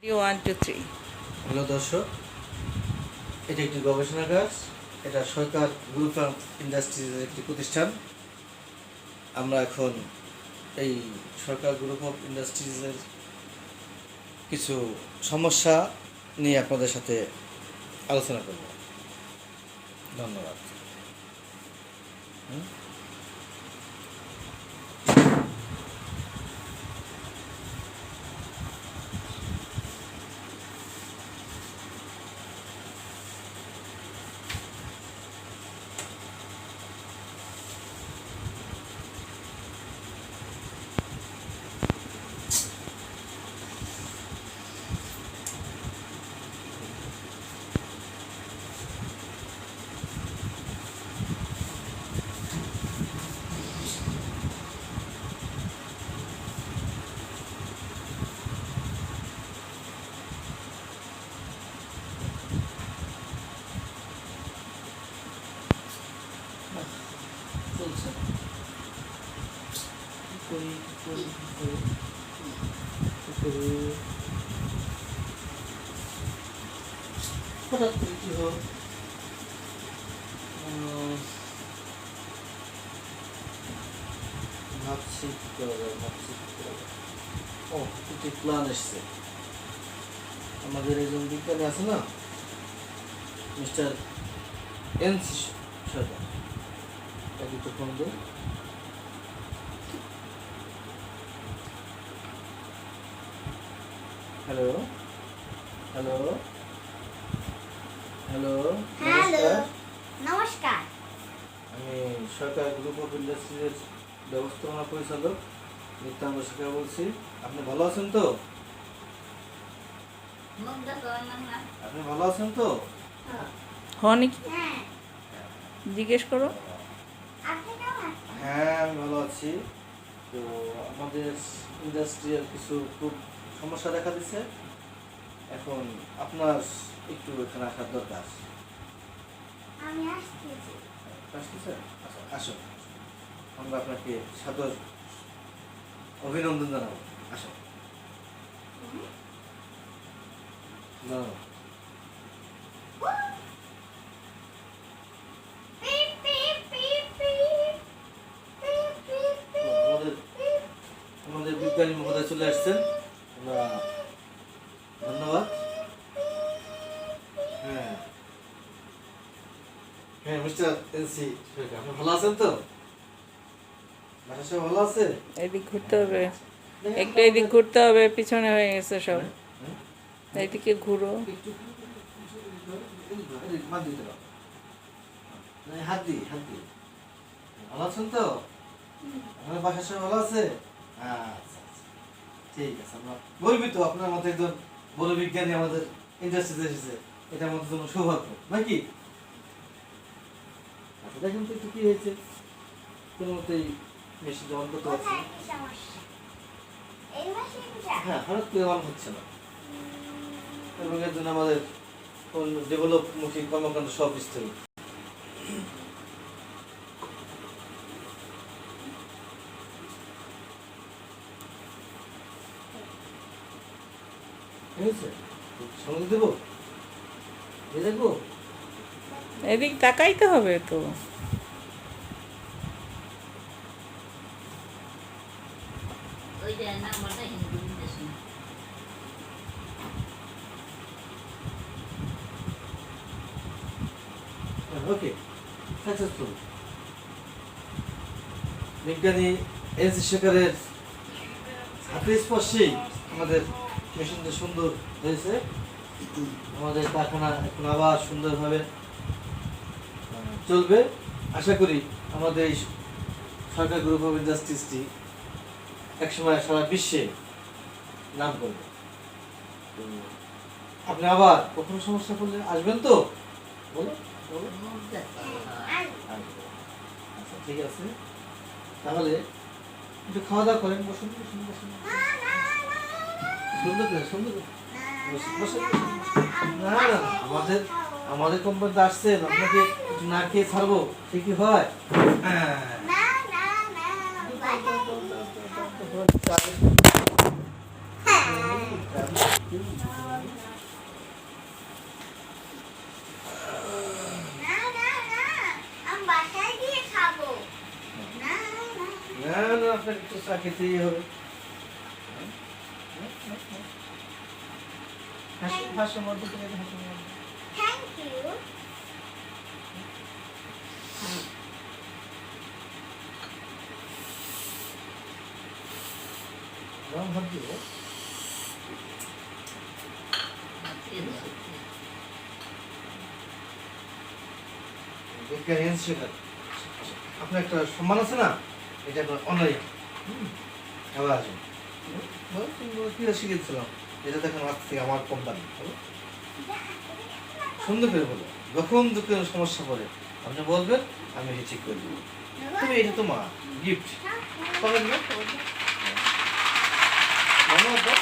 1 2 3 hello দর্শক, এটি একটি গবেষণাগার। এটা সরকার গ্রুপ অফ ইন্ডাস্ট্রিজের একটি প্রতিষ্ঠান। আমরা এখন এই সরকার গ্রুপ অফ ইন্ডাস্ট্রিজের কিছু সমস্যা নিয়ে আপনাদের সাথে আলোচনা করব। ধন্যবাদ। চলছে হঠাৎ করে কি হোক ভাবছি কি করা যায়। ও, একটি প্ল্যান এসছে। আমাদের একজন বিজ্ঞানী আছে না, মিস্টার এনসি সরকার, তাকে একটু ফোন দিন। হ্যালো হ্যালো হ্যালো হ্যালো, নমস্কার। আমি সরকার গ্রুপ অফ ইন্ডাস্ট্রিজের ব্যবস্থাপনা পরিচালক নিত্যানন্দ শেখর বলছি। আপনি ভালো আছেন তো? আপনি ভালো আছেন তো? হনি কি হ্যাঁ, জিজ্ঞেস করো। আপনি কেমন আছেন? হ্যাঁ, আমি ভালো আছি। তো আমাদের ইন্ডাস্ট্রিয়াল কিছু খুব সমস্যা দেখা দিচ্ছে। এখন আপনার একটু এখানে আসার দরকার। আমি আসতেছি। আসতেছে? আচ্ছা, আসুন, আমরা আপনাকে সাদর অভিনন্দন জানাবো। আসুন, জানাবো। পিপ, পিপ, পিপ, পিপ, পিপ, পিপ, পিপ, আমাদের পিপ। আমাদের বিজ্ঞানী মহোদয় চলে আসছেন। আমরা ধন্যবাদ। হ্যাঁ হ্যাঁ, মিস্টার এনসি সরকার, আপনি ভালো আছেন তো? বাসা সব ভালো আছে? এদিক ঘুরতে হবে, একটু এদিক ঘুরতে হবে, পিছনে হয়ে গেছে সব। এইদিকে ঘুরো। হাত দি ভালো আছেন তো? আপনার বাসা সব ভালো আছে? আচ্ছা, ঠিক আছে। আমরা গর্বিত আপনার মতো একজন বড় বিজ্ঞানী আমাদের ইন্ডাস্ট্রিতে এসেছে। এটা আমাদের জন্য সৌভাগ্য, নাকি? আচ্ছা, দেখুন তো একটু কি হয়েছে। কোনো মতেই মেশিন অন করতে পারছি কোথায় না। কি সমস্যা? এই মেশিনটা? হ্যাঁ, হঠাৎ করে অন হচ্ছে না, এবং এর জন্য আমাদের ডেভেলপমুখী কর্মকাণ্ড সব স্থগিত। ঠিক আছে, সঙ্গে দেবো, দিয়ে দেখবো। এদিক তাকাইতে হবে তো। ওকে, সাকসেসফুল। বিজ্ঞানী এনসি শেখারের হাতের স্পর্শেই আমাদের মেশিনটা সুন্দর হয়েছে। আমাদের কারখানা এখন আবার সুন্দরভাবে চলবে। আশা করি আমাদের এই সরকার গ্রুপ অফ ইন্ডাস্ট্রিজটি একসময় সারা বিশ্বে নাম করবে। তো আপনি আবার কখনো সমস্যা করলে আসবেন তো? বলো বলো। আচ্ছা, ঠিক আছে, তাহলে একটু খাওয়া দাওয়া করেন। বসুন বসুন বসুন। সুন্দর করে সুন্দর করে বসুন বসুন। না না, আমাদের আমাদের কোম্পানিতে আসছেন, আপনাকে একটু না খেয়ে ছাড়বো, সে কি হয়? হ্যাঁ, না, না, না, বাই। চালের- হ্যাঁ। না না না আমি বাসায় গিয়ে খাবো না না না না আপনাকে একটু চা খেতেই হবে। হাসো হাসো মধ্যে থেকে হাসো মধ্যে। থ্যাংক ইউ গরম ভাত দিব। বিজ্ঞান ইনস্টিটিউট আপনার একটা সম্মান আছে না, এটা আপনার অনলাইন আবার আসুন। কিরা শিখেছিলাম এটা দেখেন আজ থেকে আমার কোম্পানি সুন্দর করে বলো, যখন দুঃখের সমস্যা পড়ে আপনি বলবেন, আমি এটা ঠিক করে দেবো। তুমি এটা তো মা গিফট পাবেন না, ধন্যবাদ। ধন্যবাদ